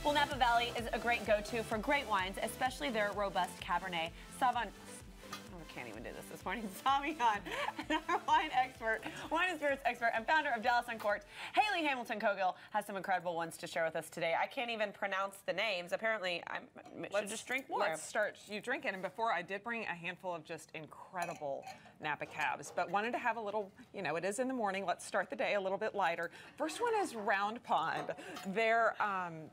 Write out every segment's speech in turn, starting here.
Well, Napa Valley is a great go-to for great wines, especially their robust Cabernet Sauvignon. I can't even do this morning. Sauvignon, and our wine expert, wine and spirits expert, and founder of Dallas Uncorked, Hayley Hamilton Cogill, has some incredible ones to share with us today. I can't even pronounce the names. Apparently, I should just drink more. Let's start you drinking. And before, I did bring a handful of just incredible Napa cabs, but wanted to have a little, you know, it is in the morning. Let's start the day a little bit lighter. First one is Round Pond. Their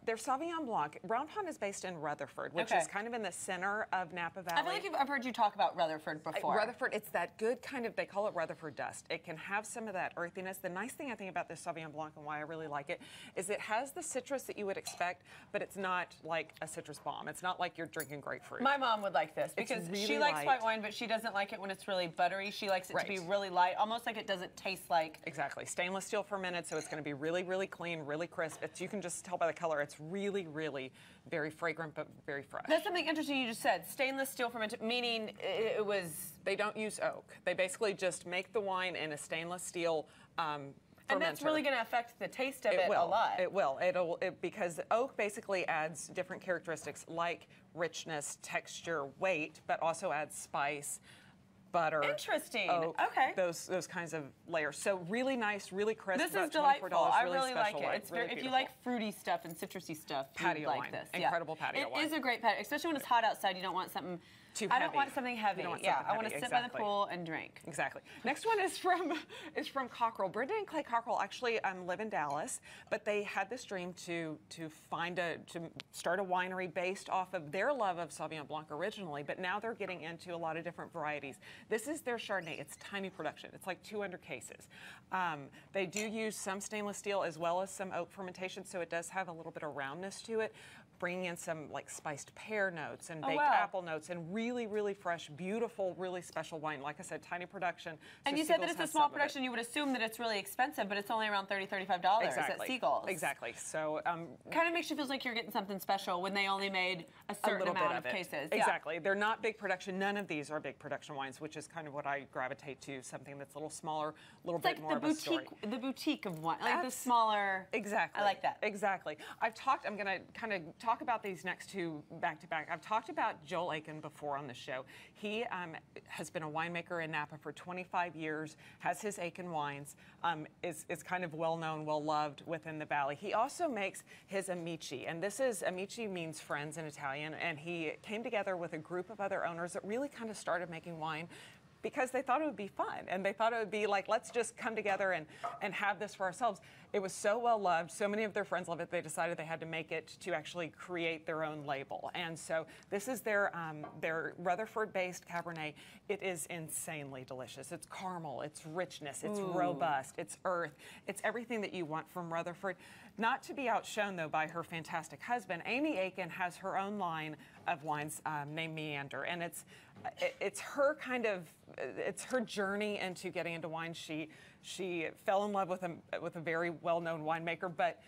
Sauvignon Blanc. Round Pond is based in Rutherford, which is kind of in the center of Napa Valley. I feel like I've heard you talk about Rutherford before. Rutherford, it's that good kind of, they call it Rutherford dust. It can have some of that earthiness. The nice thing I think about this Sauvignon Blanc and why I really like it is it has the citrus that you would expect, but it's not like a citrus bomb. It's not like you're drinking grapefruit. My mom would like this because really she likes white wine, but she doesn't like it when it's really buttery. She likes it to be really light, almost like it doesn't taste like. Exactly. Stainless steel fermented, so it's going to be really, really clean, really crisp. You can just tell by the color, it's really, really very fragrant, but very fresh. That's something interesting you just said. Stainless steel fermented, meaning it was... They don't use oak. They basically just make the wine in a stainless steel fermenter. And that's really going to affect the taste of it a lot. It will. Because oak basically adds different characteristics like richness, texture, weight, but also adds spice, butter. Interesting. Oak, okay. Those kinds of layers. So really nice, really crisp. This is delightful. I really like it. It's very, if you like fruity stuff and citrusy stuff, patio like wine. this. Incredible patio wine. It is a great patio, especially when it's hot outside. You don't want something too heavy. I don't want something heavy. I want to sit by the pool and drink. Exactly. Next one is from Cockrell. Brenda and Clay Cockrell actually live in Dallas, but they had this dream to start a winery based off of their love of Sauvignon Blanc originally, but now they're getting into a lot of different varieties. This is their Chardonnay. It's tiny production. It's like 200 cases. They do use some stainless steel as well as some oak fermentation, so it does have a little bit of roundness to it, bringing in some like spiced pear notes and baked apple notes and really, really fresh, beautiful, really special wine. Like I said, tiny production. And you said that it's a small production. You would assume that it's really expensive, but it's only around $30, $35 at Seagulls. Exactly. So kind of makes you feel like you're getting something special when they only made a certain amount of cases. Exactly. They're not big production. None of these are big production wines, which is kind of what I gravitate to, something that's a little smaller, a little bit more of a story. The boutique of wine, like the smaller. Exactly. I like that. Exactly. I'm going to kind of talk about these next two back to back. I've talked about Joel Aiken before on the show. He has been a winemaker in Napa for 25 years, has his Aiken Wines, is kind of well-known, well-loved within the valley. He also makes his Amici, and Amici means friends in Italian, and he came together with a group of other owners that really kind of started making wine because they thought it would be fun, and they thought it would be like, let's just come together and have this for ourselves. It was so well loved, so many of their friends love it, they decided they had to make it to actually create their own label. And so this is their Rutherford-based Cabernet. It is insanely delicious. It's caramel, it's richness, it's robust, it's earth, it's everything that you want from Rutherford. Not to be outshone, though, by her fantastic husband. Amy Aiken has her own line of wines named Meander, and it's her kind of, it's her journey into getting into wine. She fell in love with a very well-known winemaker, but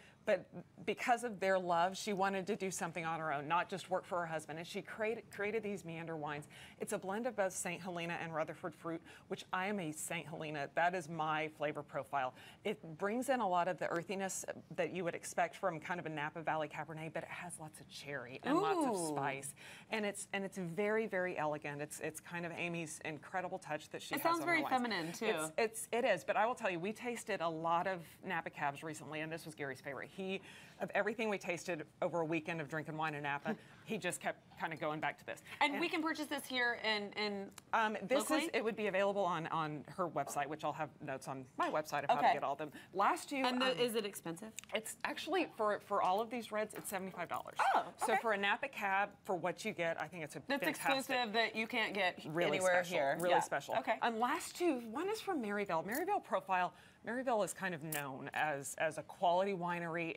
because of their love, she wanted to do something on her own, not just work for her husband. And she created these Meander wines. It's a blend of both St. Helena and Rutherford fruit, which I am a St. Helena. That is my flavor profile. It brings in a lot of the earthiness that you would expect from kind of a Napa Valley Cabernet, but it has lots of cherry and lots of spice. And it's very, very elegant. It's kind of Amy's incredible touch that she has on her wines. It sounds very feminine, too. It is, but I will tell you, we tasted a lot of Napa Cabs recently, and this was Gary's favorite. Of everything we tasted over a weekend of drinking wine in Napa, he just kept kind of going back to this. And we can purchase this here in locally? It would be available on her website, which I'll have notes on my website of how to get all of them. Last two. And is it expensive? It's actually for all of these reds, it's $75. Oh, okay. So for a Napa Cab, for what you get, I think it's That's exclusive that you can't get really anywhere special, here. Really special. Okay. And last two, one is from Maryville. Maryville Profile. Maryville is kind of known as a quality winery.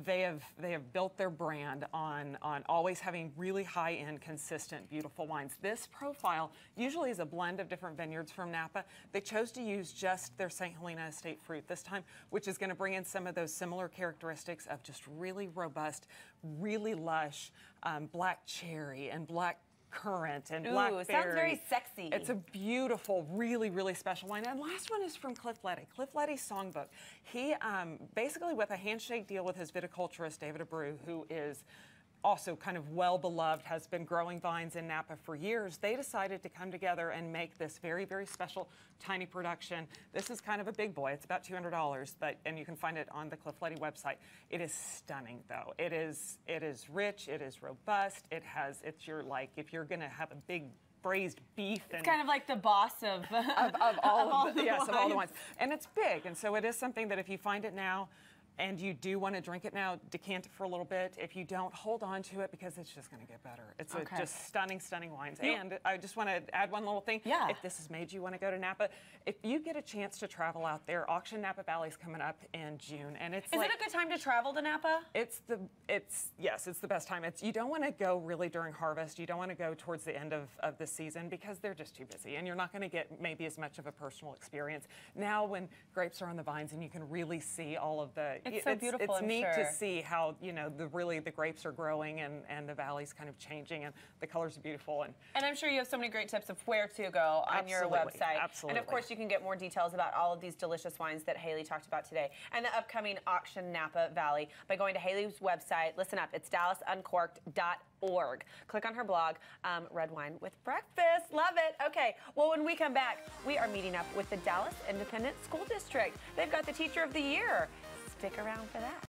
They have built their brand on always having really high-end, consistent, beautiful wines. This profile usually is a blend of different vineyards from Napa. They chose to use just their St. Helena estate fruit this time, which is going to bring in some of those similar characteristics of just really robust, really lush black cherry and black currant and Ooh, blackberry. sounds very sexy. It's a beautiful, really, really special wine. And last one is from Clifflet. Clifflet's Songbook. He basically, with a handshake deal with his viticulturist David Abreu, who is also kind of well beloved, has been growing vines in Napa for years, they decided to come together and make this very, very special tiny production. This is kind of a big boy. It's about $200, and you can find it on the Clifflet website. It is stunning, though. It is rich. It is robust. It's your, like, if you're going to have a big braised beef, and it's kind of like the boss of all of all the wines. And it's big, and so it is something that if you find it now, and you do want to drink it now, decant it for a little bit. If you don't, hold on to it because it's just going to get better. It's just stunning, stunning wines. And I just want to add one little thing. Yeah. If this has made you want to go to Napa, if you get a chance to travel out there, Auction Napa Valley is coming up in June, and it's Is it a good time to travel to Napa? It's the best time. You don't want to go really during harvest. You don't want to go towards the end of the season because they're just too busy, and you're not going to get maybe as much of a personal experience. Now, when grapes are on the vines and you can really see all of the It's so beautiful. It's I'm neat sure to see how the grapes are growing and the valley's kind of changing and the colors are beautiful. And I'm sure you have so many great tips of where to go on your website. Absolutely. And of course, you can get more details about all of these delicious wines that Hayley talked about today and the upcoming Auction Napa Valley by going to Hayley's website. Listen up, it's DallasUncorked.org. Click on her blog, Red Wine with Breakfast. Love it. Okay, well, when we come back, we are meeting up with the Dallas Independent School District. They've got the Teacher of the Year. Stick around for that.